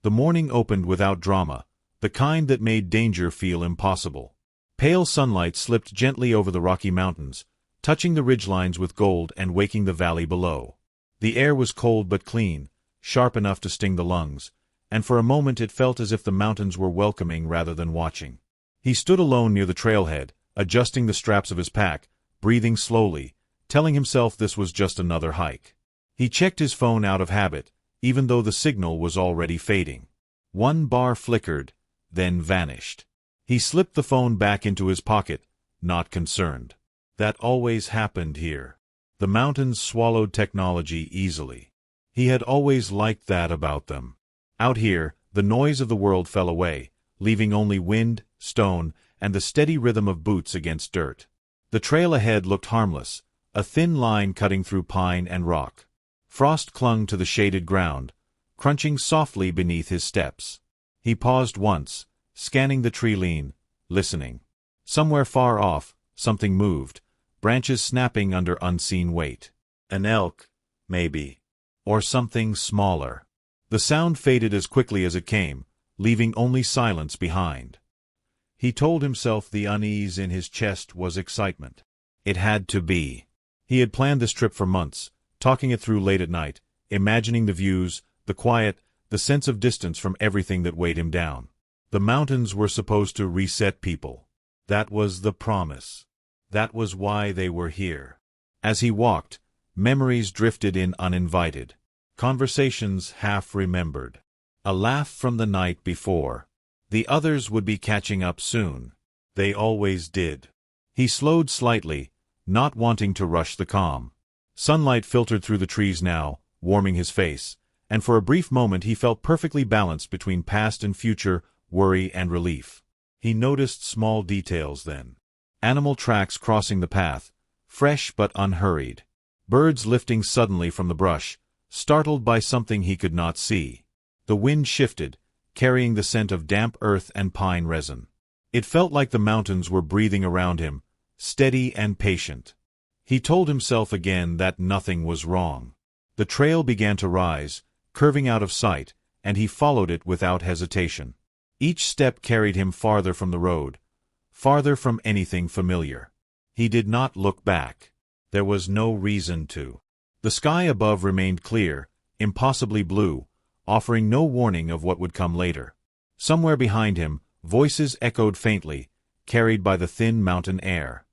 The morning opened without drama, the kind that made danger feel impossible. Pale sunlight slipped gently over the Rocky Mountains, touching the ridgelines with gold and waking the valley below. The air was cold but clean, sharp enough to sting the lungs, and for a moment it felt as if the mountains were welcoming rather than watching. He stood alone near the trailhead, adjusting the straps of his pack, breathing slowly, telling himself this was just another hike. He checked his phone out of habit, even though the signal was already fading. One bar flickered, then vanished. He slipped the phone back into his pocket, not concerned. That always happened here. The mountains swallowed technology easily. He had always liked that about them. Out here, the noise of the world fell away, leaving only wind, stone, and the steady rhythm of boots against dirt. The trail ahead looked harmless, a thin line cutting through pine and rock. Frost clung to the shaded ground, crunching softly beneath his steps. He paused once, scanning the tree line, listening. Somewhere far off, something moved, branches snapping under unseen weight. An elk, maybe. Or something smaller. The sound faded as quickly as it came, leaving only silence behind. He told himself the unease in his chest was excitement. It had to be. He had planned this trip for months, talking it through late at night, imagining the views, the quiet, the sense of distance from everything that weighed him down. The mountains were supposed to reset people. That was the promise. That was why they were here. As he walked, memories drifted in uninvited. Conversations half remembered. A laugh from the night before. The others would be catching up soon. They always did. He slowed slightly, not wanting to rush the calm. Sunlight filtered through the trees now, warming his face, and for a brief moment he felt perfectly balanced between past and future, worry and relief. He noticed small details then. Animal tracks crossing the path, fresh but unhurried. Birds lifting suddenly from the brush, startled by something he could not see. The wind shifted, carrying the scent of damp earth and pine resin. It felt like the mountains were breathing around him, steady and patient. He told himself again that nothing was wrong. The trail began to rise, curving out of sight, and he followed it without hesitation. Each step carried him farther from the road, farther from anything familiar. He did not look back. There was no reason to. The sky above remained clear, impossibly blue, offering no warning of what would come later. Somewhere behind him, voices echoed faintly, carried by the thin mountain air.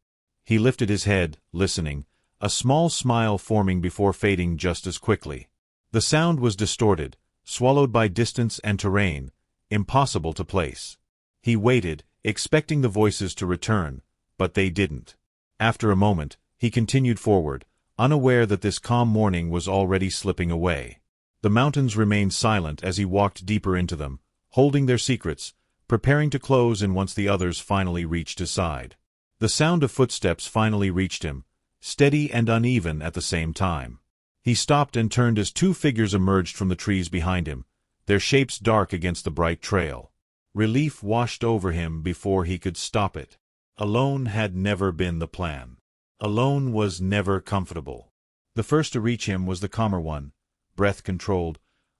He lifted his head, listening, a small smile forming before fading just as quickly. The sound was distorted, swallowed by distance and terrain, impossible to place. He waited, expecting the voices to return, but they didn't. After a moment, he continued forward, unaware that this calm morning was already slipping away. The mountains remained silent as he walked deeper into them, holding their secrets, preparing to close in once the others finally reached his side. The sound of footsteps finally reached him, steady and uneven at the same time. He stopped and turned as two figures emerged from the trees behind him, their shapes dark against the bright trail. Relief washed over him before he could stop it. Alone had never been the plan. Alone was never comfortable. The first to reach him was the calmer one, breath-controlled,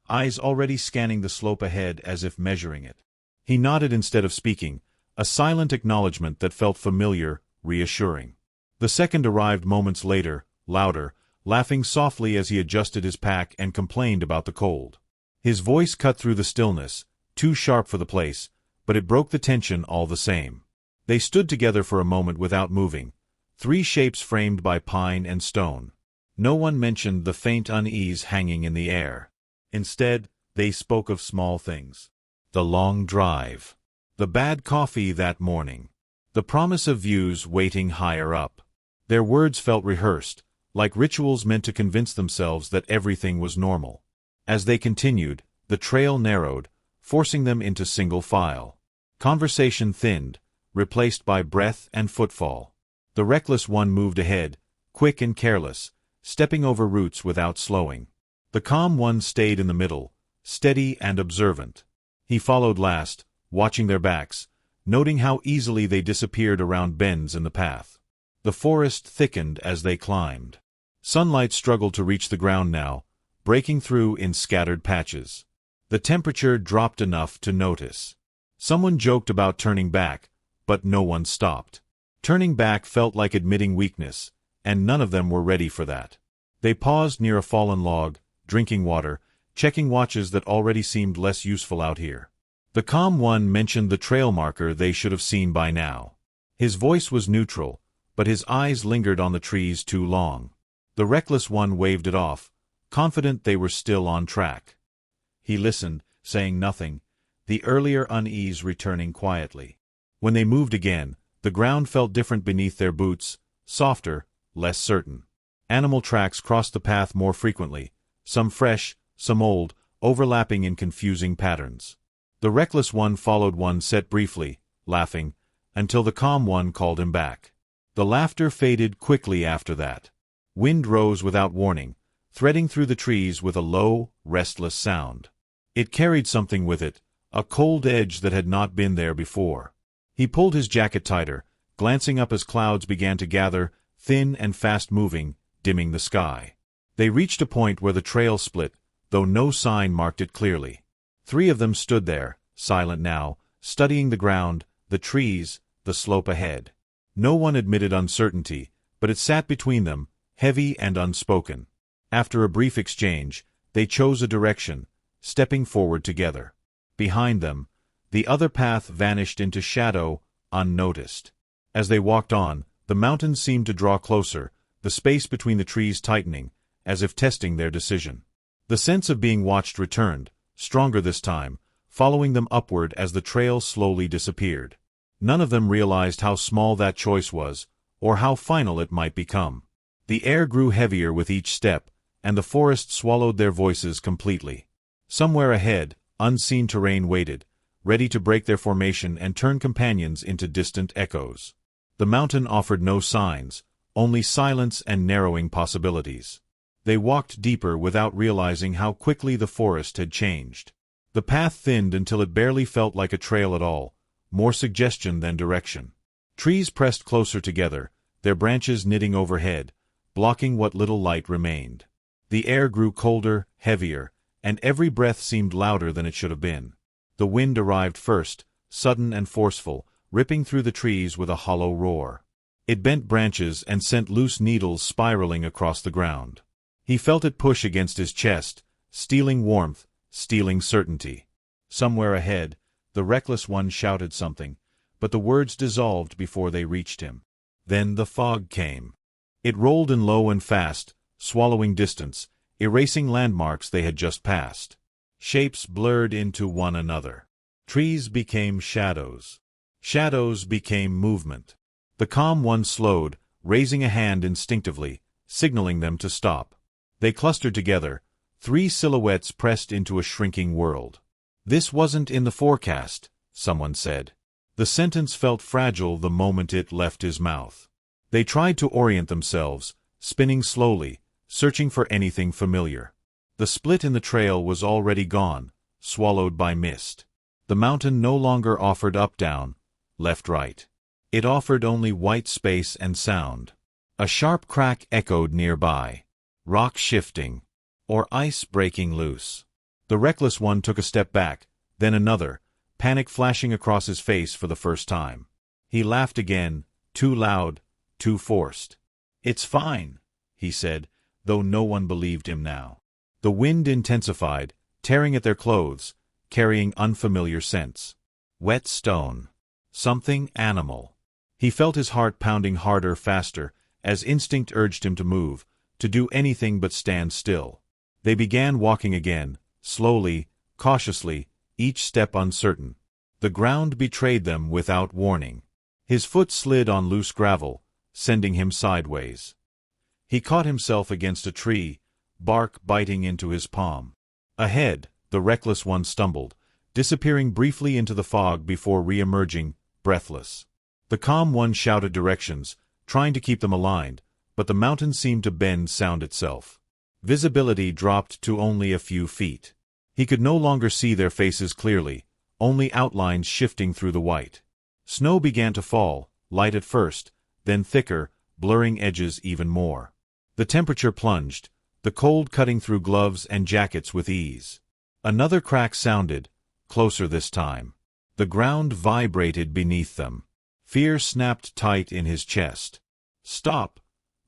eyes already scanning the slope ahead as if measuring it. He nodded instead of speaking, a silent acknowledgement that felt familiar, reassuring. The second arrived moments later, louder, laughing softly as he adjusted his pack and complained about the cold. His voice cut through the stillness, too sharp for the place, but it broke the tension all the same. They stood together for a moment without moving, three shapes framed by pine and stone. No one mentioned the faint unease hanging in the air. Instead, they spoke of small things. The long drive. The bad coffee that morning. The promise of views waiting higher up. Their words felt rehearsed, like rituals meant to convince themselves that everything was normal. As they continued, the trail narrowed, forcing them into single file. Conversation thinned, replaced by breath and footfall. The reckless one moved ahead, quick and careless, stepping over roots without slowing. The calm one stayed in the middle, steady and observant. He followed last, watching their backs, noting how easily they disappeared around bends in the path. The forest thickened as they climbed. Sunlight struggled to reach the ground now, breaking through in scattered patches. The temperature dropped enough to notice. Someone joked about turning back, but no one stopped. Turning back felt like admitting weakness, and none of them were ready for that. They paused near a fallen log, drinking water, checking watches that already seemed less useful out here. The calm one mentioned the trail marker they should have seen by now. His voice was neutral, but his eyes lingered on the trees too long. The reckless one waved it off, confident they were still on track. He listened, saying nothing, the earlier unease returning quietly. When they moved again, the ground felt different beneath their boots, softer, less certain. Animal tracks crossed the path more frequently, some fresh, some old, overlapping in confusing patterns. The reckless one followed one set briefly, laughing, until the calm one called him back. The laughter faded quickly after that. Wind rose without warning, threading through the trees with a low, restless sound. It carried something with it, a cold edge that had not been there before. He pulled his jacket tighter, glancing up as clouds began to gather, thin and fast-moving, dimming the sky. They reached a point where the trail split, though no sign marked it clearly. 3 of them stood there, silent now, studying the ground, the trees, the slope ahead. No one admitted uncertainty, but it sat between them, heavy and unspoken. After a brief exchange, they chose a direction, stepping forward together. Behind them, the other path vanished into shadow, unnoticed. As they walked on, the mountains seemed to draw closer, the space between the trees tightening, as if testing their decision. The sense of being watched returned, stronger this time, following them upward as the trail slowly disappeared. None of them realized how small that choice was, or how final it might become. The air grew heavier with each step, and the forest swallowed their voices completely. Somewhere ahead, unseen terrain waited, ready to break their formation and turn companions into distant echoes. The mountain offered no signs, only silence and narrowing possibilities. They walked deeper without realizing how quickly the forest had changed. The path thinned until it barely felt like a trail at all, more suggestion than direction. Trees pressed closer together, their branches knitting overhead, blocking what little light remained. The air grew colder, heavier, and every breath seemed louder than it should have been. The wind arrived first, sudden and forceful, ripping through the trees with a hollow roar. It bent branches and sent loose needles spiraling across the ground. He felt it push against his chest, stealing warmth, stealing certainty. Somewhere ahead, the reckless one shouted something, but the words dissolved before they reached him. Then the fog came. It rolled in low and fast, swallowing distance, erasing landmarks they had just passed. Shapes blurred into one another. Trees became shadows. Shadows became movement. The calm one slowed, raising a hand instinctively, signaling them to stop. They clustered together, 3 silhouettes pressed into a shrinking world. "This wasn't in the forecast," someone said. The sentence felt fragile the moment it left his mouth. They tried to orient themselves, spinning slowly, searching for anything familiar. The split in the trail was already gone, swallowed by mist. The mountain no longer offered up-down, left-right. It offered only white space and sound. A sharp crack echoed nearby. Rock shifting, or ice breaking loose. The reckless one took a step back, then another, panic flashing across his face for the first time. He laughed again, too loud, too forced. "It's fine," he said, though no one believed him now. The wind intensified, tearing at their clothes, carrying unfamiliar scents. Wet stone. Something animal. He felt his heart pounding harder, faster, as instinct urged him to move, to do anything but stand still. They began walking again, slowly, cautiously, each step uncertain. The ground betrayed them without warning. His foot slid on loose gravel, sending him sideways. He caught himself against a tree, bark biting into his palm. Ahead, the reckless one stumbled, disappearing briefly into the fog before re-emerging, breathless. The calm one shouted directions, trying to keep them aligned, but the mountain seemed to bend sound itself. Visibility dropped to only a few feet. He could no longer see their faces clearly, only outlines shifting through the white. Snow began to fall, light at first, then thicker, blurring edges even more. The temperature plunged, the cold cutting through gloves and jackets with ease. Another crack sounded, closer this time. The ground vibrated beneath them. Fear snapped tight in his chest. "Stop!"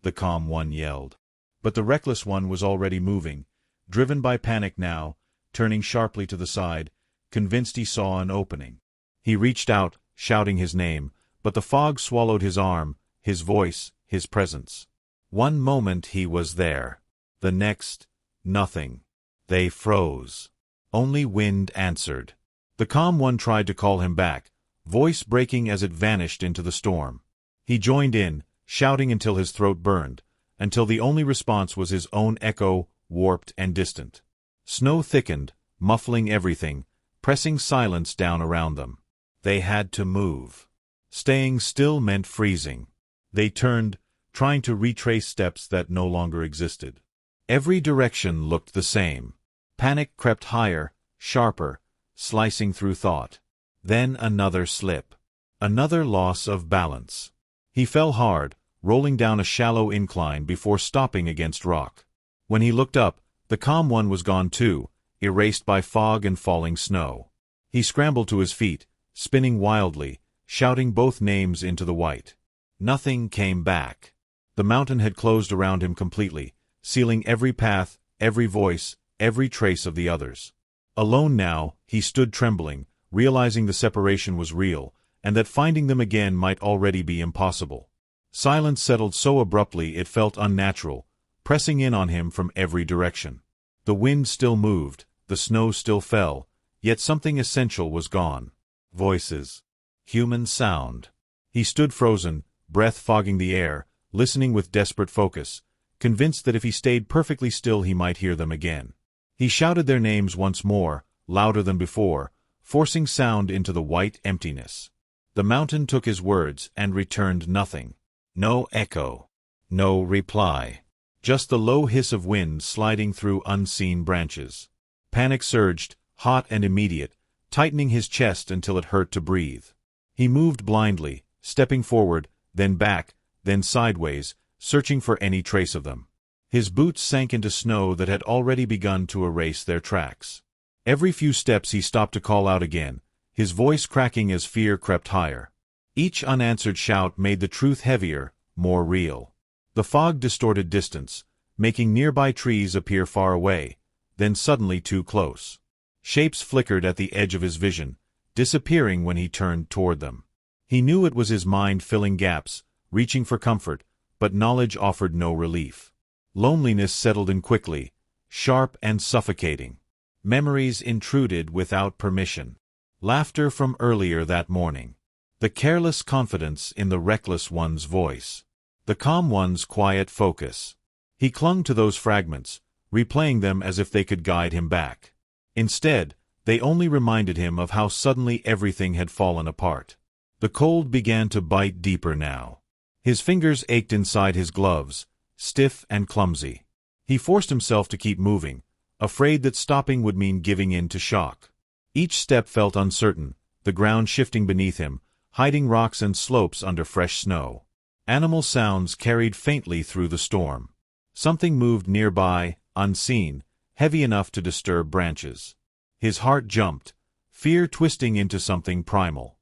the calm one yelled. But the reckless one was already moving, driven by panic now, turning sharply to the side, convinced he saw an opening. He reached out, shouting his name, but the fog swallowed his arm, his voice, his presence. One moment he was there. The next, nothing. They froze. Only wind answered. The calm one tried to call him back, voice breaking as it vanished into the storm. He joined in, shouting until his throat burned, until the only response was his own echo, warped and distant. Snow thickened, muffling everything, pressing silence down around them. They had to move. Staying still meant freezing. They turned, trying to retrace steps that no longer existed. Every direction looked the same. Panic crept higher, sharper, slicing through thought. Then another slip. Another loss of balance. He fell hard, rolling down a shallow incline before stopping against rock. When he looked up, the calm one was gone too, erased by fog and falling snow. He scrambled to his feet, spinning wildly, shouting both names into the white. Nothing came back. The mountain had closed around him completely, sealing every path, every voice, every trace of the others. Alone now, he stood trembling, realizing the separation was real, and that finding them again might already be impossible. Silence settled so abruptly it felt unnatural, pressing in on him from every direction. The wind still moved, the snow still fell, yet something essential was gone. Voices. Human sound. He stood frozen, breath fogging the air, listening with desperate focus, convinced that if he stayed perfectly still he might hear them again. He shouted their names once more, louder than before, forcing sound into the white emptiness. The mountain took his words and returned nothing. No echo. No reply. Just the low hiss of wind sliding through unseen branches. Panic surged, hot and immediate, tightening his chest until it hurt to breathe. He moved blindly, stepping forward, then back, then sideways, searching for any trace of them. His boots sank into snow that had already begun to erase their tracks. Every few steps he stopped to call out again, his voice cracking as fear crept higher. Each unanswered shout made the truth heavier, more real. The fog distorted distance, making nearby trees appear far away, then suddenly too close. Shapes flickered at the edge of his vision, disappearing when he turned toward them. He knew it was his mind filling gaps, reaching for comfort, but knowledge offered no relief. Loneliness settled in quickly, sharp and suffocating. Memories intruded without permission. Laughter from earlier that morning. The careless confidence in the reckless one's voice. The calm one's quiet focus. He clung to those fragments, replaying them as if they could guide him back. Instead, they only reminded him of how suddenly everything had fallen apart. The cold began to bite deeper now. His fingers ached inside his gloves, stiff and clumsy. He forced himself to keep moving, afraid that stopping would mean giving in to shock. Each step felt uncertain, the ground shifting beneath him, hiding rocks and slopes under fresh snow. Animal sounds carried faintly through the storm. Something moved nearby, unseen, heavy enough to disturb branches. His heart jumped, fear twisting into something primal.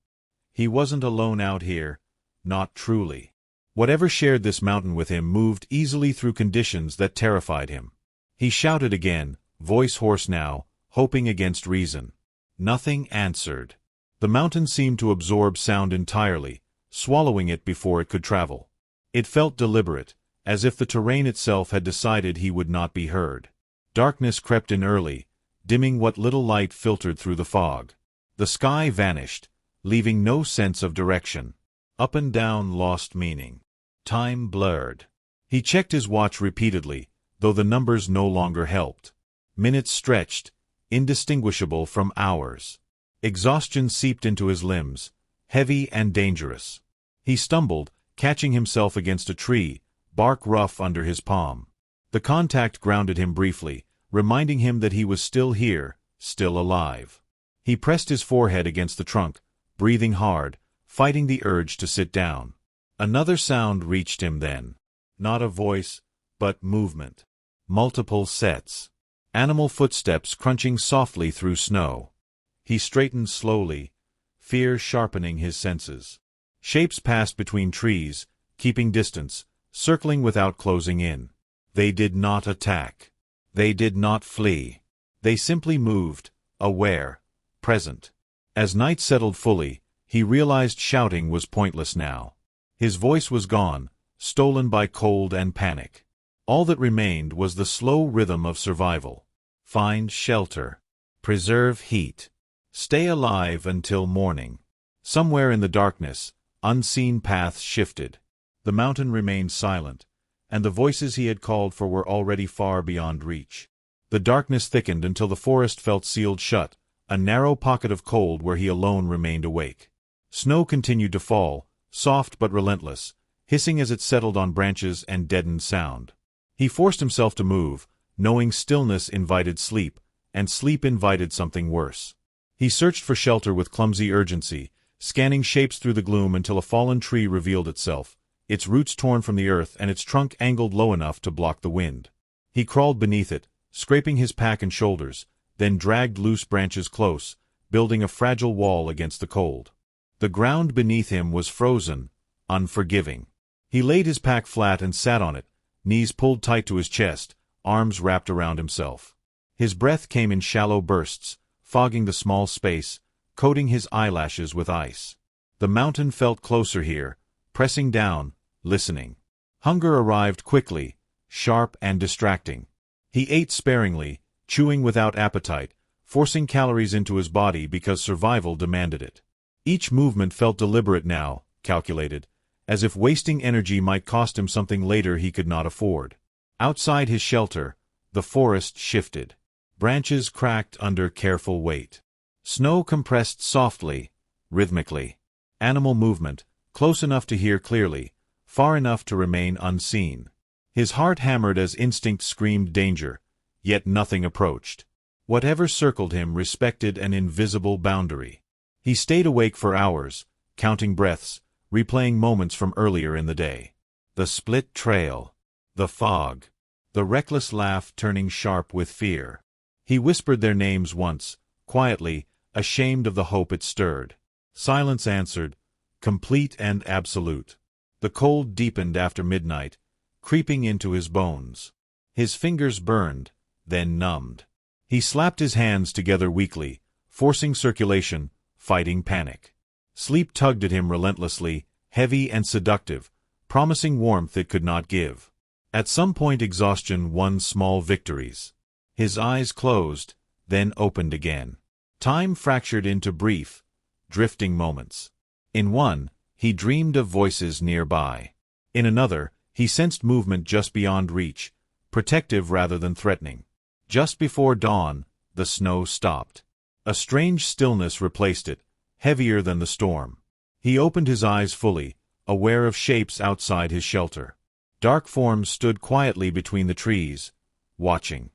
He wasn't alone out here, not truly. Whatever shared this mountain with him moved easily through conditions that terrified him. He shouted again, voice hoarse now, hoping against reason. Nothing answered. The mountain seemed to absorb sound entirely, swallowing it before it could travel. It felt deliberate, as if the terrain itself had decided he would not be heard. Darkness crept in early, dimming what little light filtered through the fog. The sky vanished, leaving no sense of direction. Up and down lost meaning. Time blurred. He checked his watch repeatedly, though the numbers no longer helped. Minutes stretched, indistinguishable from hours. Exhaustion seeped into his limbs, heavy and dangerous. He stumbled, catching himself against a tree, bark rough under his palm. The contact grounded him briefly, reminding him that he was still here, still alive. He pressed his forehead against the trunk, breathing hard, fighting the urge to sit down. Another sound reached him then. Not a voice, but movement. Multiple sets. Animal footsteps crunching softly through snow. He straightened slowly, fear sharpening his senses. Shapes passed between trees, keeping distance, circling without closing in. They did not attack. They did not flee. They simply moved, aware, present. As night settled fully, he realized shouting was pointless now. His voice was gone, stolen by cold and panic. All that remained was the slow rhythm of survival. Find shelter. Preserve heat. Stay alive until morning. Somewhere in the darkness, unseen paths shifted. The mountain remained silent, and the voices he had called for were already far beyond reach. The darkness thickened until the forest felt sealed shut, a narrow pocket of cold where he alone remained awake. Snow continued to fall, soft but relentless, hissing as it settled on branches and deadened sound. He forced himself to move, knowing stillness invited sleep, and sleep invited something worse. He searched for shelter with clumsy urgency, scanning shapes through the gloom until a fallen tree revealed itself, its roots torn from the earth and its trunk angled low enough to block the wind. He crawled beneath it, scraping his pack and shoulders, then dragged loose branches close, building a fragile wall against the cold. The ground beneath him was frozen, unforgiving. He laid his pack flat and sat on it, knees pulled tight to his chest, arms wrapped around himself. His breath came in shallow bursts, fogging the small space, coating his eyelashes with ice. The mountain felt closer here, pressing down, listening. Hunger arrived quickly, sharp and distracting. He ate sparingly, chewing without appetite, forcing calories into his body because survival demanded it. Each movement felt deliberate now, calculated, as if wasting energy might cost him something later he could not afford. Outside his shelter, the forest shifted. Branches cracked under careful weight. Snow compressed softly, rhythmically. Animal movement, close enough to hear clearly, far enough to remain unseen. His heart hammered as instinct screamed danger, yet nothing approached. Whatever circled him respected an invisible boundary. He stayed awake for hours, counting breaths, replaying moments from earlier in the day. The split trail. The fog. The reckless laugh turning sharp with fear. He whispered their names once, quietly, ashamed of the hope it stirred. Silence answered, complete and absolute. The cold deepened after midnight, creeping into his bones. His fingers burned, then numbed. He slapped his hands together weakly, forcing circulation, fighting panic. Sleep tugged at him relentlessly, heavy and seductive, promising warmth it could not give. At some point exhaustion won small victories. His eyes closed, then opened again. Time fractured into brief, drifting moments. In one, he dreamed of voices nearby. In another, he sensed movement just beyond reach, protective rather than threatening. Just before dawn, the snow stopped. A strange stillness replaced it, heavier than the storm. He opened his eyes fully, aware of shapes outside his shelter. Dark forms stood quietly between the trees, watching.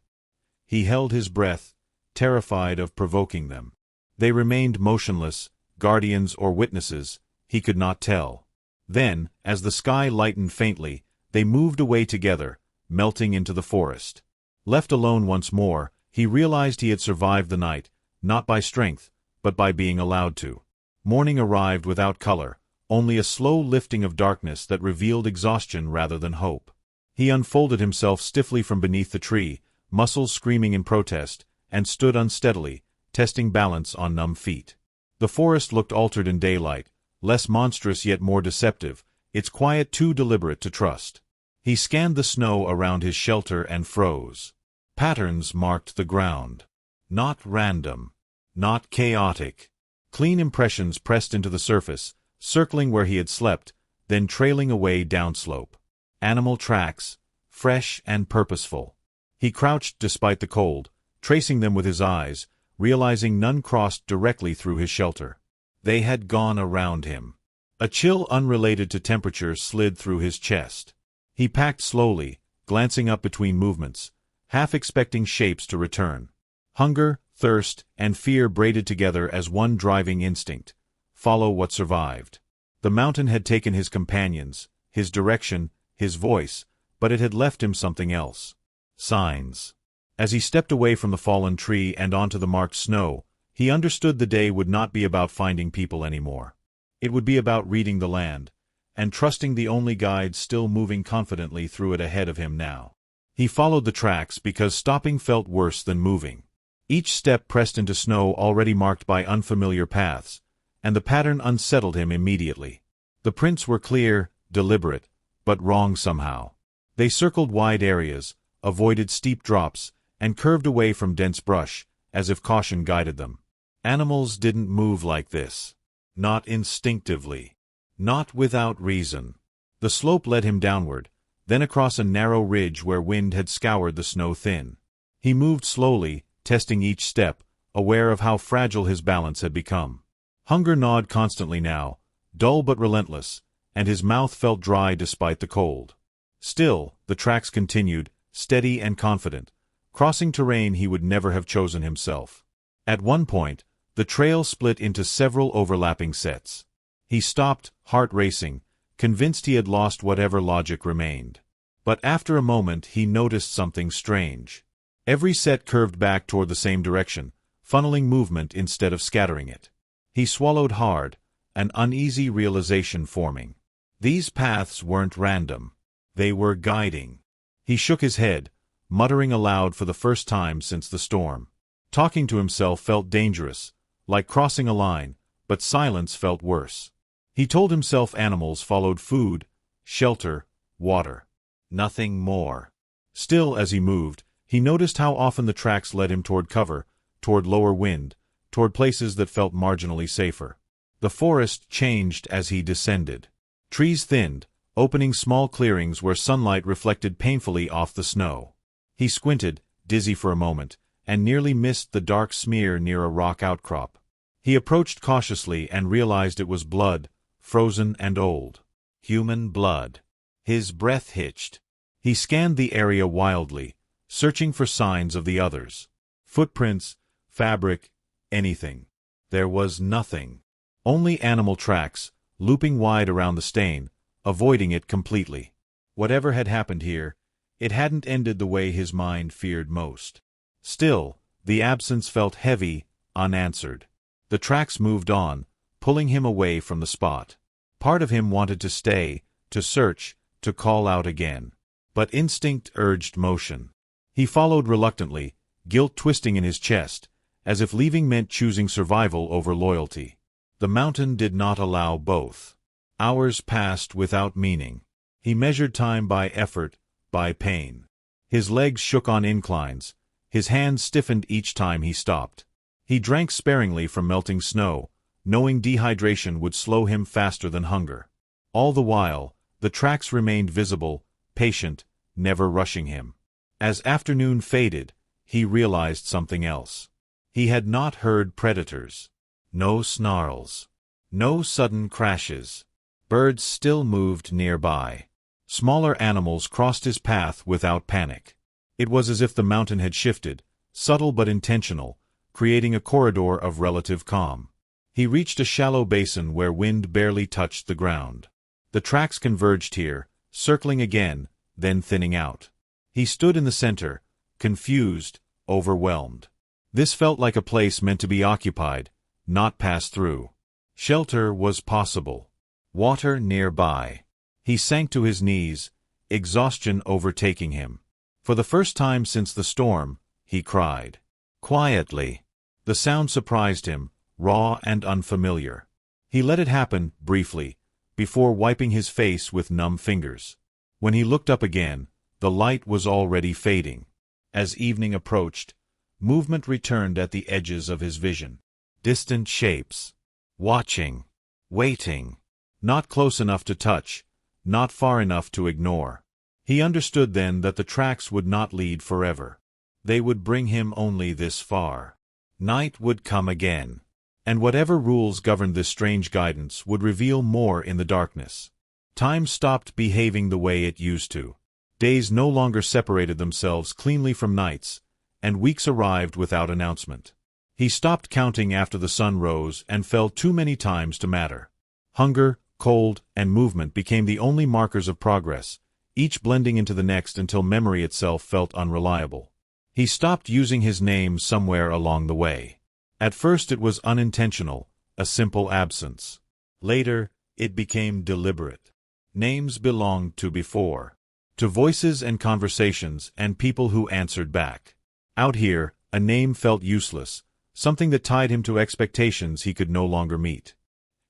He held his breath, terrified of provoking them. They remained motionless, guardians or witnesses, he could not tell. Then, as the sky lightened faintly, they moved away together, melting into the forest. Left alone once more, he realized he had survived the night, not by strength, but by being allowed to. Morning arrived without color, only a slow lifting of darkness that revealed exhaustion rather than hope. He unfolded himself stiffly from beneath the tree, muscles screaming in protest, and stood unsteadily, testing balance on numb feet. The forest looked altered in daylight, less monstrous yet more deceptive, its quiet too deliberate to trust. He scanned the snow around his shelter and froze. Patterns marked the ground. Not random. Not chaotic. Clean impressions pressed into the surface, circling where he had slept, then trailing away downslope. Animal tracks, fresh and purposeful. He crouched despite the cold, tracing them with his eyes, realizing none crossed directly through his shelter. They had gone around him. A chill unrelated to temperature slid through his chest. He packed slowly, glancing up between movements, half expecting shapes to return. Hunger, thirst, and fear braided together as one driving instinct. Follow what survived. The mountain had taken his companions, his direction, his voice, but it had left him something else. Signs. As he stepped away from the fallen tree and onto the marked snow, he understood the day would not be about finding people anymore. It would be about reading the land, and trusting the only guide still moving confidently through it ahead of him now. He followed the tracks because stopping felt worse than moving. Each step pressed into snow already marked by unfamiliar paths, and the pattern unsettled him immediately. The prints were clear, deliberate, but wrong somehow. They circled wide areas, avoided steep drops, and curved away from dense brush, as if caution guided them. Animals didn't move like this. Not instinctively. Not without reason. The slope led him downward, then across a narrow ridge where wind had scoured the snow thin. He moved slowly, testing each step, aware of how fragile his balance had become. Hunger gnawed constantly now, dull but relentless, and his mouth felt dry despite the cold. Still, the tracks continued, steady and confident, crossing terrain he would never have chosen himself. At one point, the trail split into several overlapping sets. He stopped, heart racing, convinced he had lost whatever logic remained. But after a moment he noticed something strange. Every set curved back toward the same direction, funneling movement instead of scattering it. He swallowed hard, an uneasy realization forming. These paths weren't random. They were guiding. He shook his head, muttering aloud for the first time since the storm. Talking to himself felt dangerous, like crossing a line, but silence felt worse. He told himself animals followed food, shelter, water. Nothing more. Still, as he moved, he noticed how often the tracks led him toward cover, toward lower wind, toward places that felt marginally safer. The forest changed as he descended. Trees thinned, opening small clearings where sunlight reflected painfully off the snow. He squinted, dizzy for a moment, and nearly missed the dark smear near a rock outcrop. He approached cautiously and realized it was blood, frozen and old. Human blood. His breath hitched. He scanned the area wildly, searching for signs of the others. Footprints, fabric, anything. There was nothing. Only animal tracks, looping wide around the stain, avoiding it completely. Whatever had happened here, it hadn't ended the way his mind feared most. Still, the absence felt heavy, unanswered. The tracks moved on, pulling him away from the spot. Part of him wanted to stay, to search, to call out again. But instinct urged motion. He followed reluctantly, guilt twisting in his chest, as if leaving meant choosing survival over loyalty. The mountain did not allow both. Hours passed without meaning. He measured time by effort, by pain. His legs shook on inclines, his hands stiffened each time he stopped. He drank sparingly from melting snow, knowing dehydration would slow him faster than hunger. All the while, the tracks remained visible, patient, never rushing him. As afternoon faded, he realized something else. He had not heard predators. No snarls. No sudden crashes. Birds still moved nearby. Smaller animals crossed his path without panic. It was as if the mountain had shifted, subtle but intentional, creating a corridor of relative calm. He reached a shallow basin where wind barely touched the ground. The tracks converged here, circling again, then thinning out. He stood in the center, confused, overwhelmed. This felt like a place meant to be occupied, not passed through. Shelter was possible. Water nearby. He sank to his knees, exhaustion overtaking him. For the first time since the storm, he cried. Quietly. The sound surprised him, raw and unfamiliar. He let it happen, briefly, before wiping his face with numb fingers. When he looked up again, the light was already fading. As evening approached, movement returned at the edges of his vision. Distant shapes. Watching. Waiting. Not close enough to touch, not far enough to ignore. He understood then that the tracks would not lead forever. They would bring him only this far. Night would come again. And whatever rules governed this strange guidance would reveal more in the darkness. Time stopped behaving the way it used to. Days no longer separated themselves cleanly from nights, and weeks arrived without announcement. He stopped counting after the sun rose and fell too many times to matter. Hunger, cold, and movement became the only markers of progress, each blending into the next until memory itself felt unreliable. He stopped using his name somewhere along the way. At first it was unintentional, a simple absence. Later, it became deliberate. Names belonged to before, to voices and conversations and people who answered back. Out here, a name felt useless, something that tied him to expectations he could no longer meet.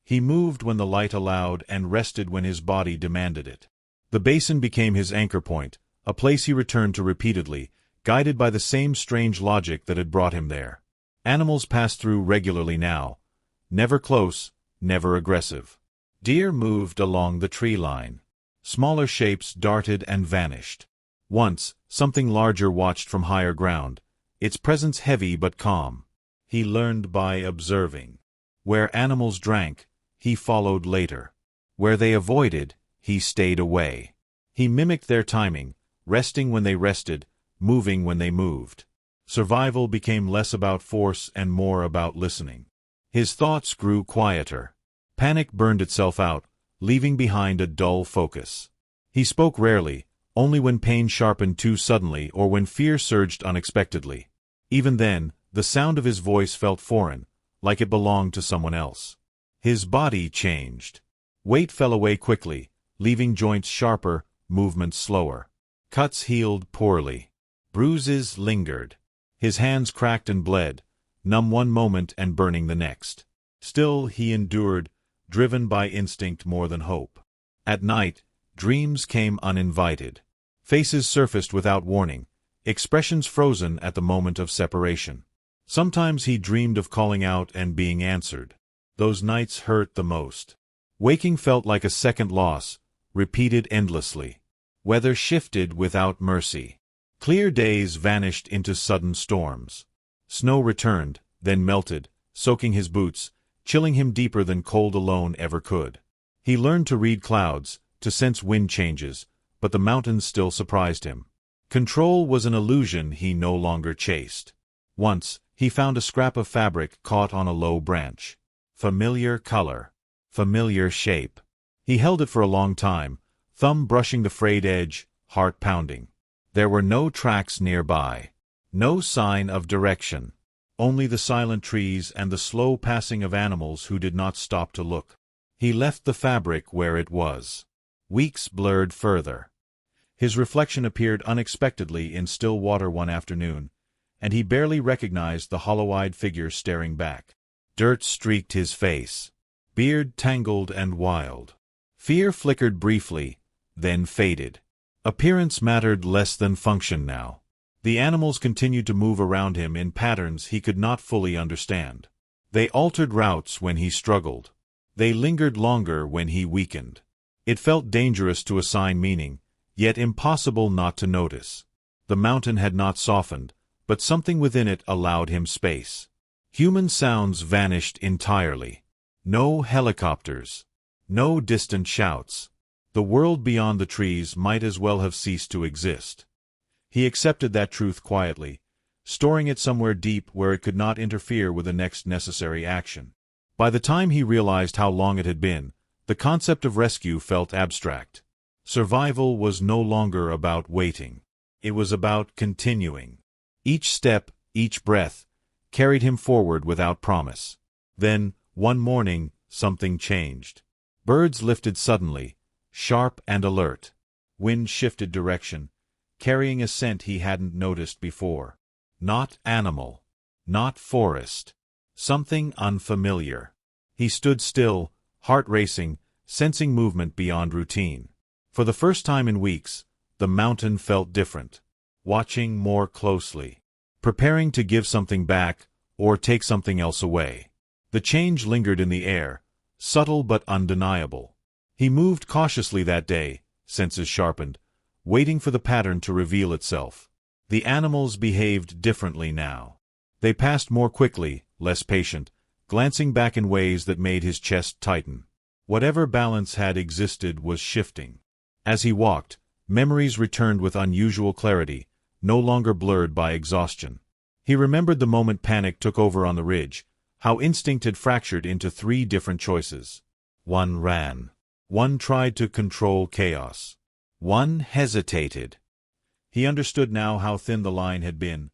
He moved when the light allowed and rested when his body demanded it. The basin became his anchor point, a place he returned to repeatedly, guided by the same strange logic that had brought him there. Animals passed through regularly now, never close, never aggressive. Deer moved along the tree line. Smaller shapes darted and vanished. Once, something larger watched from higher ground, its presence heavy but calm. He learned by observing. Where animals drank, he followed later. Where they avoided, he stayed away. He mimicked their timing, resting when they rested, moving when they moved. Survival became less about force and more about listening. His thoughts grew quieter. Panic burned itself out, leaving behind a dull focus. He spoke rarely, only when pain sharpened too suddenly or when fear surged unexpectedly. Even then, the sound of his voice felt foreign, like it belonged to someone else. His body changed. Weight fell away quickly, leaving joints sharper, movements slower. Cuts healed poorly. Bruises lingered. His hands cracked and bled, numb one moment and burning the next. Still he endured, driven by instinct more than hope. At night, dreams came uninvited. Faces surfaced without warning, expressions frozen at the moment of separation. Sometimes he dreamed of calling out and being answered. Those nights hurt the most. Waking felt like a second loss, repeated endlessly. Weather shifted without mercy. Clear days vanished into sudden storms. Snow returned, then melted, soaking his boots, chilling him deeper than cold alone ever could. He learned to read clouds, to sense wind changes, but the mountains still surprised him. Control was an illusion he no longer chased. Once, he found a scrap of fabric caught on a low branch. Familiar color. Familiar shape. He held it for a long time, thumb brushing the frayed edge, heart pounding. There were no tracks nearby. No sign of direction. Only the silent trees and the slow passing of animals who did not stop to look. He left the fabric where it was. Weeks blurred further. His reflection appeared unexpectedly in still water one afternoon, and he barely recognized the hollow-eyed figure staring back. Dirt streaked his face. Beard tangled and wild. Fear flickered briefly, then faded. Appearance mattered less than function now. The animals continued to move around him in patterns he could not fully understand. They altered routes when he struggled. They lingered longer when he weakened. It felt dangerous to assign meaning, yet impossible not to notice. The mountain had not softened, but something within it allowed him space. Human sounds vanished entirely. No helicopters. No distant shouts. The world beyond the trees might as well have ceased to exist. He accepted that truth quietly, storing it somewhere deep where it could not interfere with the next necessary action. By the time he realized how long it had been, the concept of rescue felt abstract. Survival was no longer about waiting. It was about continuing. Each step, each breath, carried him forward without promise. Then, one morning, something changed. Birds lifted suddenly, sharp and alert. Wind shifted direction, carrying a scent he hadn't noticed before. Not animal. Not forest. Something unfamiliar. He stood still, heart racing, sensing movement beyond routine. For the first time in weeks, the mountain felt different. Watching more closely. Preparing to give something back, or take something else away. The change lingered in the air, subtle but undeniable. He moved cautiously that day, senses sharpened, waiting for the pattern to reveal itself. The animals behaved differently now. They passed more quickly, less patient, glancing back in ways that made his chest tighten. Whatever balance had existed was shifting. As he walked, memories returned with unusual clarity, no longer blurred by exhaustion. He remembered the moment panic took over on the ridge, how instinct had fractured into 3 different choices. One ran. One tried to control chaos. One hesitated. He understood now how thin the line had been,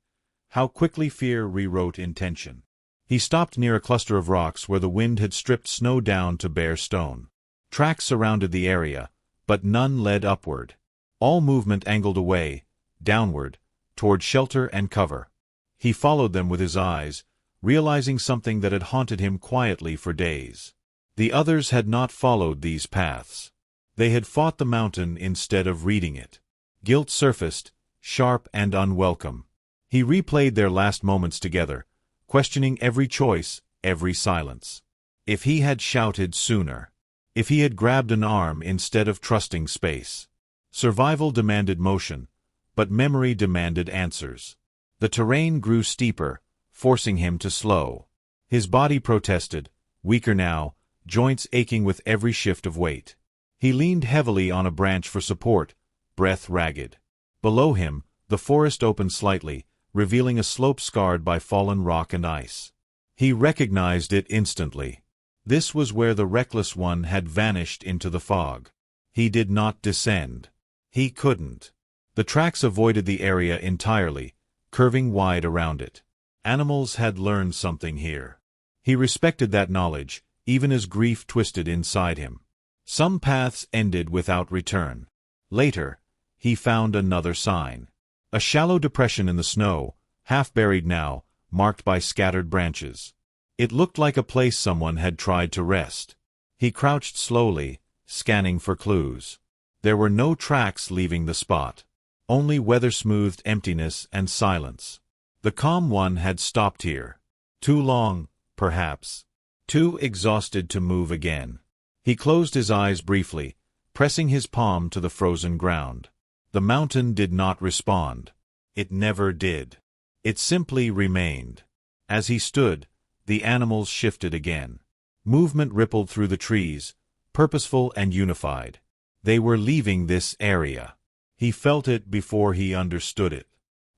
how quickly fear rewrote intention. He stopped near a cluster of rocks where the wind had stripped snow down to bare stone. Tracks surrounded the area, but none led upward. All movement angled away, downward, toward shelter and cover. He followed them with his eyes, realizing something that had haunted him quietly for days. The others had not followed these paths. They had fought the mountain instead of reading it. Guilt surfaced, sharp and unwelcome. He replayed their last moments together, questioning every choice, every silence. If he had shouted sooner. If he had grabbed an arm instead of trusting space. Survival demanded motion, but memory demanded answers. The terrain grew steeper, forcing him to slow. His body protested, weaker now, joints aching with every shift of weight. He leaned heavily on a branch for support, breath ragged. Below him, the forest opened slightly, revealing a slope scarred by fallen rock and ice. He recognized it instantly. This was where the reckless one had vanished into the fog. He did not descend. He couldn't. The tracks avoided the area entirely, curving wide around it. Animals had learned something here. He respected that knowledge, even as grief twisted inside him. Some paths ended without return. Later, he found another sign. A shallow depression in the snow, half buried now, marked by scattered branches. It looked like a place someone had tried to rest. He crouched slowly, scanning for clues. There were no tracks leaving the spot. Only weather-smoothed emptiness and silence. The calm one had stopped here. Too long, perhaps. Too exhausted to move again. He closed his eyes briefly, pressing his palm to the frozen ground. The mountain did not respond. It never did. It simply remained. As he stood, the animals shifted again. Movement rippled through the trees, purposeful and unified. They were leaving this area. He felt it before he understood it.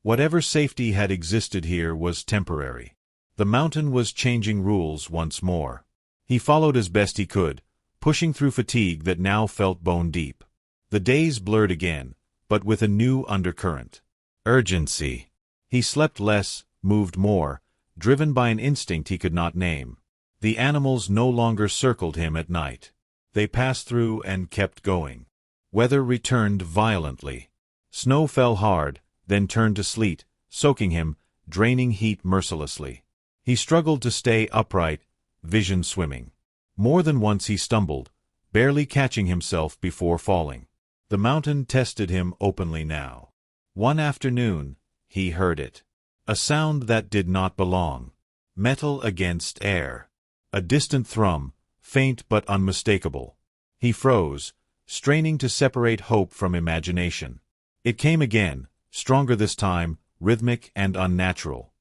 Whatever safety had existed here was temporary. The mountain was changing rules once more. He followed as best he could, pushing through fatigue that now felt bone-deep. The days blurred again, but with a new undercurrent. Urgency. He slept less, moved more, driven by an instinct he could not name. The animals no longer circled him at night. They passed through and kept going. Weather returned violently. Snow fell hard, then turned to sleet, soaking him, draining heat mercilessly. He struggled to stay upright, vision swimming. More than once he stumbled, barely catching himself before falling. The mountain tested him openly now. One afternoon, he heard it. A sound that did not belong. Metal against air. A distant thrum, faint but unmistakable. He froze, straining to separate hope from imagination. It came again, stronger this time, rhythmic and unnatural.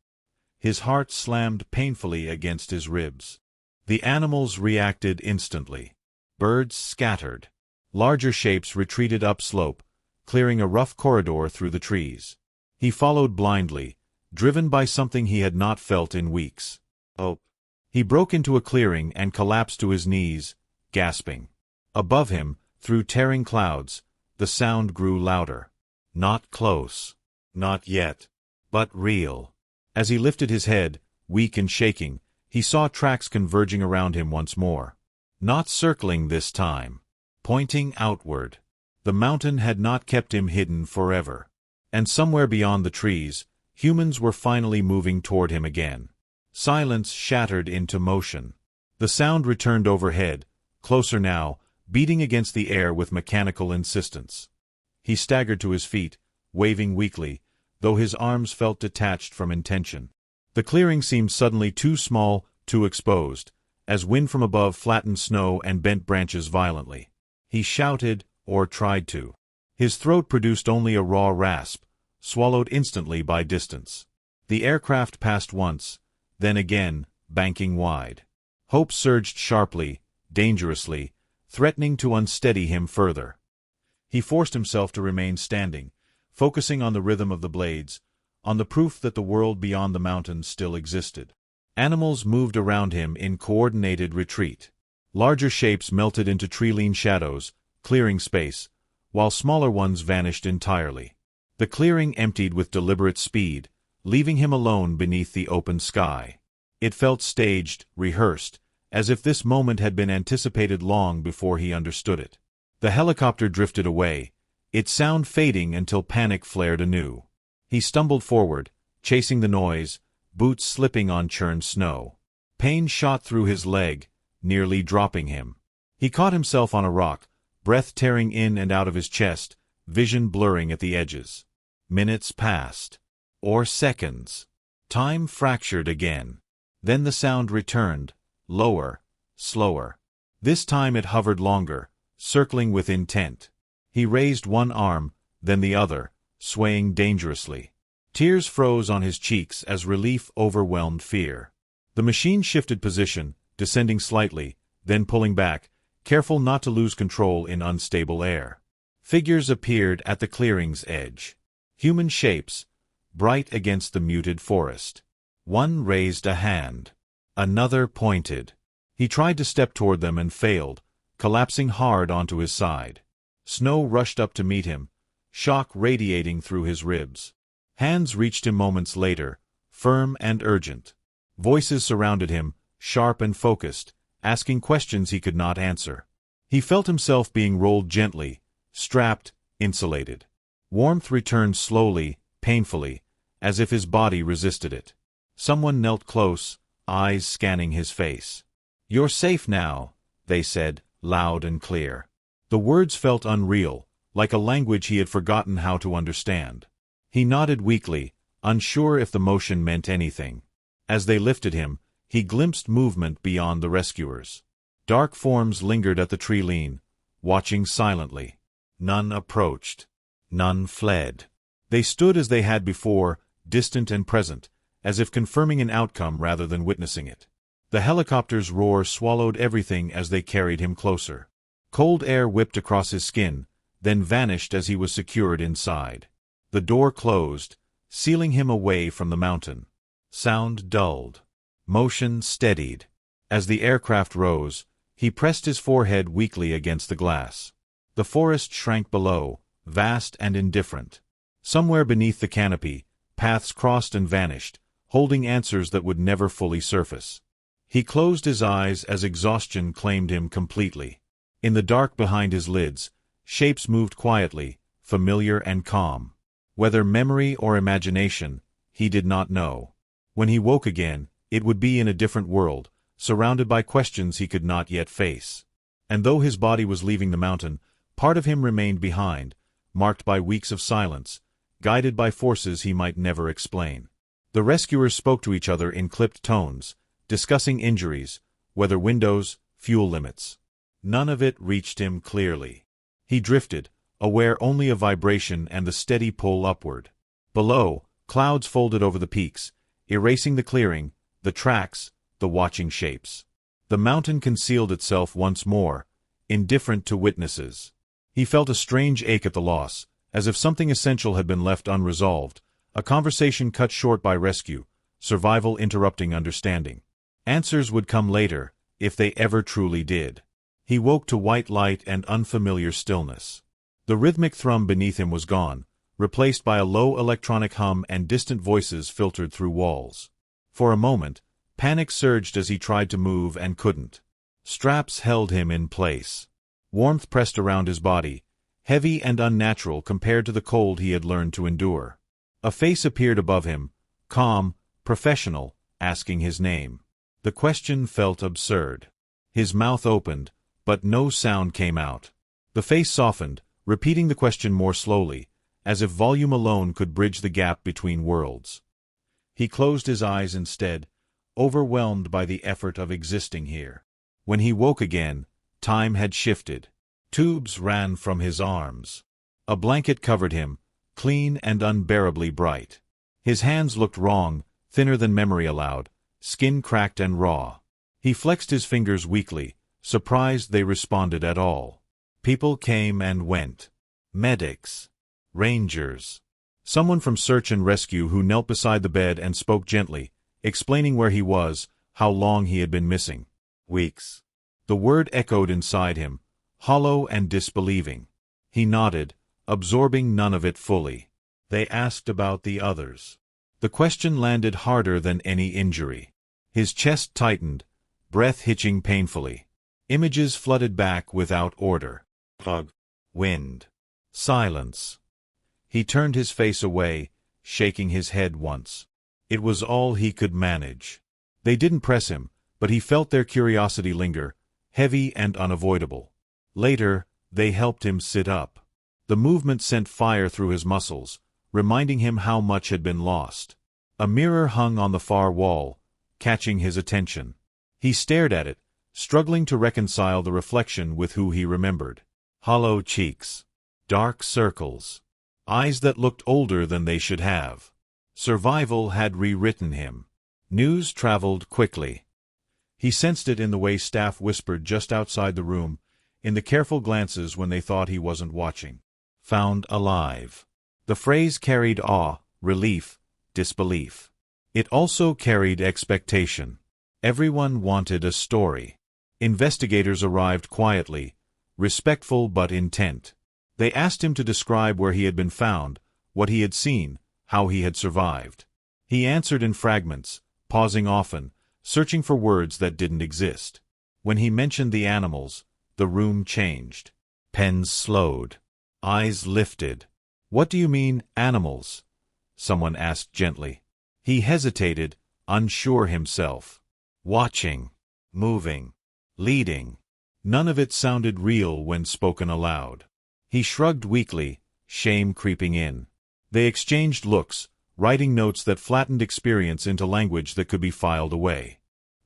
His heart slammed painfully against his ribs. The animals reacted instantly. Birds scattered. Larger shapes retreated upslope, clearing a rough corridor through the trees. He followed blindly, driven by something he had not felt in weeks. Hope. He broke into a clearing and collapsed to his knees, gasping. Above him, through tearing clouds, the sound grew louder. Not close. Not yet. But real. As he lifted his head, weak and shaking, he saw tracks converging around him once more. Not circling this time. Pointing outward. The mountain had not kept him hidden forever. And somewhere beyond the trees, humans were finally moving toward him again. Silence shattered into motion. The sound returned overhead, closer now, beating against the air with mechanical insistence. He staggered to his feet, waving weakly, though his arms felt detached from intention. The clearing seemed suddenly too small, too exposed, as wind from above flattened snow and bent branches violently. He shouted, or tried to. His throat produced only a raw rasp, swallowed instantly by distance. The aircraft passed once, then again, banking wide. Hope surged sharply, dangerously, threatening to unsteady him further. He forced himself to remain standing, focusing on the rhythm of the blades, on the proof that the world beyond the mountains still existed. Animals moved around him in coordinated retreat. Larger shapes melted into tree-lean shadows, clearing space, while smaller ones vanished entirely. The clearing emptied with deliberate speed, leaving him alone beneath the open sky. It felt staged, rehearsed, as if this moment had been anticipated long before he understood it. The helicopter drifted away, its sound fading until panic flared anew. He stumbled forward, chasing the noise, boots slipping on churned snow. Pain shot through his leg, nearly dropping him. He caught himself on a rock, breath tearing in and out of his chest, vision blurring at the edges. Minutes passed. Or seconds. Time fractured again. Then the sound returned, lower, slower. This time it hovered longer, circling with intent. He raised one arm, then the other, swaying dangerously. Tears froze on his cheeks as relief overwhelmed fear. The machine shifted position, descending slightly, then pulling back, careful not to lose control in unstable air. Figures appeared at the clearing's edge. Human shapes, bright against the muted forest. One raised a hand. Another pointed. He tried to step toward them and failed, collapsing hard onto his side. Snow rushed up to meet him, shock radiating through his ribs. Hands reached him moments later, firm and urgent. Voices surrounded him, sharp and focused, asking questions he could not answer. He felt himself being rolled gently, strapped, insulated. Warmth returned slowly, painfully, as if his body resisted it. Someone knelt close, eyes scanning his face. "You're safe now," they said, loud and clear. The words felt unreal, like a language he had forgotten how to understand. He nodded weakly, unsure if the motion meant anything. As they lifted him, he glimpsed movement beyond the rescuers. Dark forms lingered at the tree lean, watching silently. None approached. None fled. They stood as they had before, distant and present, as if confirming an outcome rather than witnessing it. The helicopter's roar swallowed everything as they carried him closer. Cold air whipped across his skin, then vanished as he was secured inside. The door closed, sealing him away from the mountain. Sound dulled. Motion steadied. As the aircraft rose, he pressed his forehead weakly against the glass. The forest shrank below, vast and indifferent. Somewhere beneath the canopy, paths crossed and vanished, holding answers that would never fully surface. He closed his eyes as exhaustion claimed him completely. In the dark behind his lids, shapes moved quietly, familiar and calm. Whether memory or imagination, he did not know. When he woke again, it would be in a different world, surrounded by questions he could not yet face. And though his body was leaving the mountain, part of him remained behind, marked by weeks of silence, guided by forces he might never explain. The rescuers spoke to each other in clipped tones, discussing injuries, weather windows, fuel limits. None of it reached him clearly. He drifted, aware only of vibration and the steady pull upward. Below, clouds folded over the peaks, erasing the clearing, the tracks, the watching shapes. The mountain concealed itself once more, indifferent to witnesses. He felt a strange ache at the loss, as if something essential had been left unresolved, a conversation cut short by rescue, survival interrupting understanding. Answers would come later, if they ever truly did. He woke to white light and unfamiliar stillness. The rhythmic thrum beneath him was gone, replaced by a low electronic hum and distant voices filtered through walls. For a moment, panic surged as he tried to move and couldn't. Straps held him in place. Warmth pressed around his body, heavy and unnatural compared to the cold he had learned to endure. A face appeared above him, calm, professional, asking his name. The question felt absurd. His mouth opened, but no sound came out. The face softened, repeating the question more slowly, as if volume alone could bridge the gap between worlds. He closed his eyes instead, overwhelmed by the effort of existing here. When he woke again, time had shifted. Tubes ran from his arms. A blanket covered him, clean and unbearably bright. His hands looked wrong, thinner than memory allowed, skin cracked and raw. He flexed his fingers weakly, surprised they responded at all. People came and went. Medics. Rangers. Someone from search and rescue who knelt beside the bed and spoke gently, explaining where he was, how long he had been missing. Weeks. The word echoed inside him, hollow and disbelieving. He nodded, absorbing none of it fully. They asked about the others. The question landed harder than any injury. His chest tightened, breath hitching painfully. Images flooded back without order. Fog. Wind. Silence. He turned his face away, shaking his head once. It was all he could manage. They didn't press him, but he felt their curiosity linger, heavy and unavoidable. Later, they helped him sit up. The movement sent fire through his muscles, reminding him how much had been lost. A mirror hung on the far wall, catching his attention. He stared at it, struggling to reconcile the reflection with who he remembered. Hollow cheeks. Dark circles. Eyes that looked older than they should have. Survival had rewritten him. News traveled quickly. He sensed it in the way staff whispered just outside the room, in the careful glances when they thought he wasn't watching. Found alive. The phrase carried awe, relief, disbelief. It also carried expectation. Everyone wanted a story. Investigators arrived quietly, respectful but intent. They asked him to describe where he had been found, what he had seen, how he had survived. He answered in fragments, pausing often, searching for words that didn't exist. When he mentioned the animals, the room changed. Pens slowed. Eyes lifted. "What do you mean, animals?" someone asked gently. He hesitated, unsure himself. Watching. Moving. Leading. None of it sounded real when spoken aloud. He shrugged weakly, shame creeping in. They exchanged looks, writing notes that flattened experience into language that could be filed away.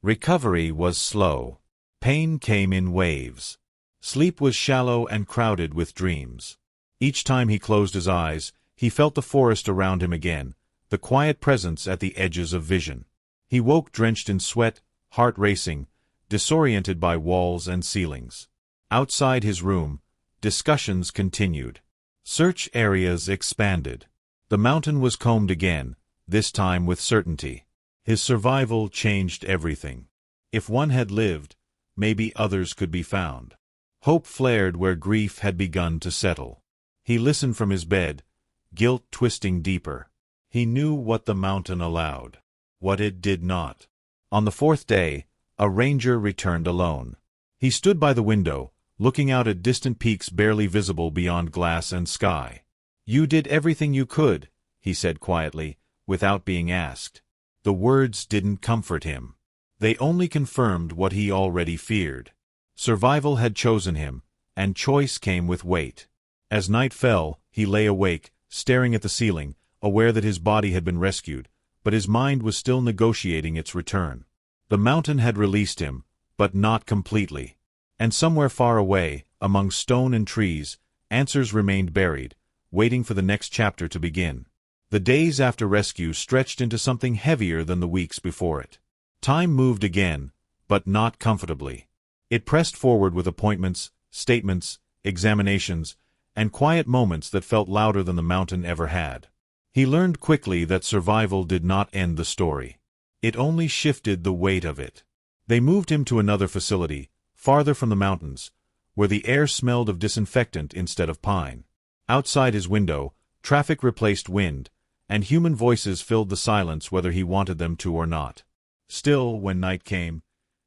Recovery was slow. Pain came in waves. Sleep was shallow and crowded with dreams. Each time he closed his eyes, he felt the forest around him again, the quiet presence at the edges of vision. He woke drenched in sweat, heart racing, disoriented by walls and ceilings. Outside his room, discussions continued. Search areas expanded. The mountain was combed again, this time with certainty. His survival changed everything. If one had lived, maybe others could be found. Hope flared where grief had begun to settle. He listened from his bed, guilt twisting deeper. He knew what the mountain allowed, what it did not. On the fourth day, a ranger returned alone. He stood by the window, looking out at distant peaks barely visible beyond glass and sky. "You did everything you could," he said quietly, without being asked. The words didn't comfort him. They only confirmed what he already feared. Survival had chosen him, and choice came with weight. As night fell, he lay awake, staring at the ceiling, aware that his body had been rescued, but his mind was still negotiating its return. The mountain had released him, but not completely. And somewhere far away, among stone and trees, answers remained buried, waiting for the next chapter to begin. The days after rescue stretched into something heavier than the weeks before it. Time moved again, but not comfortably. It pressed forward with appointments, statements, examinations, and quiet moments that felt louder than the mountain ever had. He learned quickly that survival did not end the story. It only shifted the weight of it. They moved him to another facility, farther from the mountains, where the air smelled of disinfectant instead of pine. Outside his window, traffic replaced wind, and human voices filled the silence whether he wanted them to or not. Still, when night came,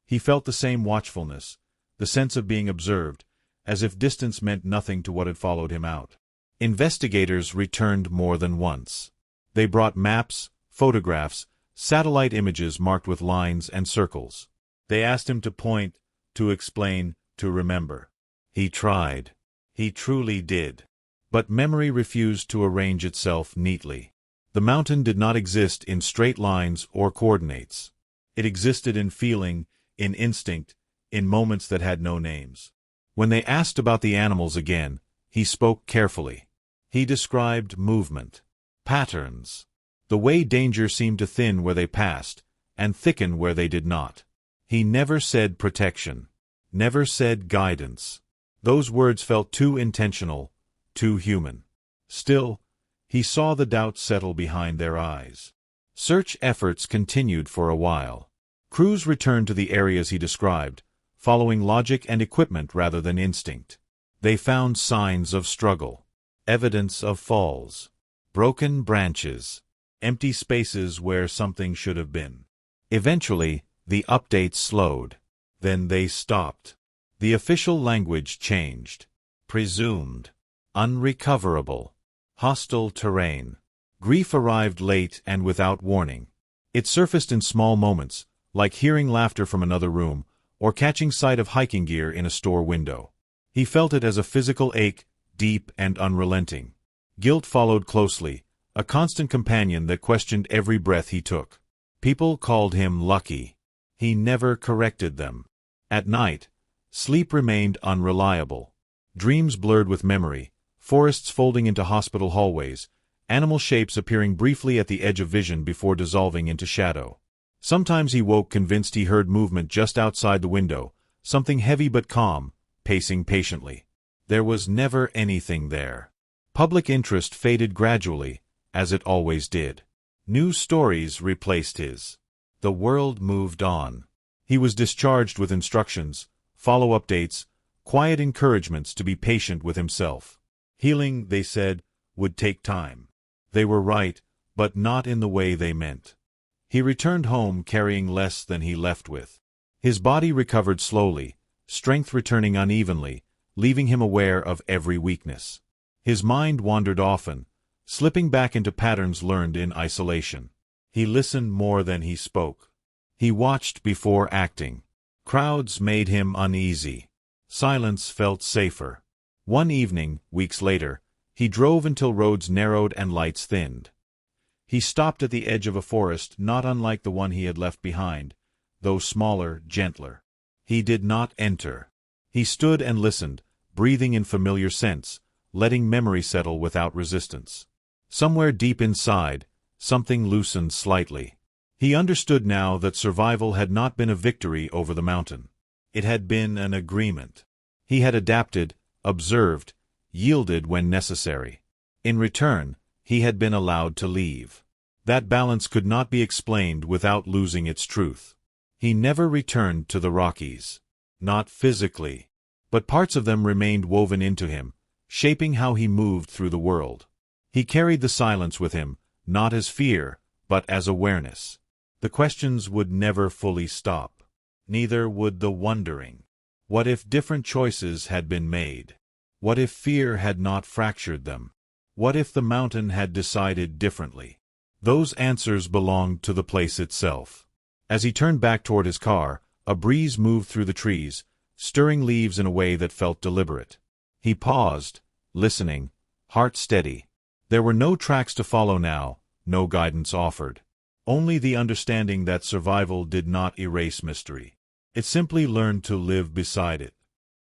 he felt the same watchfulness, the sense of being observed, as if distance meant nothing to what had followed him out. Investigators returned more than once. They brought maps, photographs, satellite images marked with lines and circles. They asked him to point, to explain, to remember. He tried. He truly did. But memory refused to arrange itself neatly. The mountain did not exist in straight lines or coordinates. It existed in feeling, in instinct, in moments that had no names. When they asked about the animals again, he spoke carefully. He described movement, patterns, the way danger seemed to thin where they passed, and thicken where they did not. He never said protection, never said guidance. Those words felt too intentional, too human. Still, he saw the doubt settle behind their eyes. Search efforts continued for a while. Crews returned to the areas he described, following logic and equipment rather than instinct. They found signs of struggle, evidence of falls, Broken branches. Empty spaces where something should have been. Eventually, the updates slowed. Then they stopped. The official language changed. Presumed. Unrecoverable. Hostile terrain. Grief arrived late and without warning. It surfaced in small moments, like hearing laughter from another room, or catching sight of hiking gear in a store window. He felt it as a physical ache, deep and unrelenting. Guilt followed closely, a constant companion that questioned every breath he took. People called him lucky. He never corrected them. At night, sleep remained unreliable. Dreams blurred with memory, forests folding into hospital hallways, animal shapes appearing briefly at the edge of vision before dissolving into shadow. Sometimes he woke convinced he heard movement just outside the window, something heavy but calm, pacing patiently. There was never anything there. Public interest faded gradually, as it always did. New stories replaced his. The world moved on. He was discharged with instructions, follow-up dates, quiet encouragements to be patient with himself. Healing, they said, would take time. They were right, but not in the way they meant. He returned home carrying less than he left with. His body recovered slowly, strength returning unevenly, leaving him aware of every weakness. His mind wandered often, slipping back into patterns learned in isolation. He listened more than he spoke. He watched before acting. Crowds made him uneasy. Silence felt safer. One evening, weeks later, he drove until roads narrowed and lights thinned. He stopped at the edge of a forest not unlike the one he had left behind, though smaller, gentler. He did not enter. He stood and listened, breathing in familiar scents, letting memory settle without resistance. Somewhere deep inside, something loosened slightly. He understood now that survival had not been a victory over the mountain. It had been an agreement. He had adapted, observed, yielded when necessary. In return, he had been allowed to leave. That balance could not be explained without losing its truth. He never returned to the Rockies. Not physically. But parts of them remained woven into him, shaping how he moved through the world. He carried the silence with him, not as fear, but as awareness. The questions would never fully stop. Neither would the wondering. What if different choices had been made? What if fear had not fractured them? What if the mountain had decided differently? Those answers belonged to the place itself. As he turned back toward his car, a breeze moved through the trees, stirring leaves in a way that felt deliberate. He paused, listening, heart steady. There were no tracks to follow now, no guidance offered. Only the understanding that survival did not erase mystery. It simply learned to live beside it.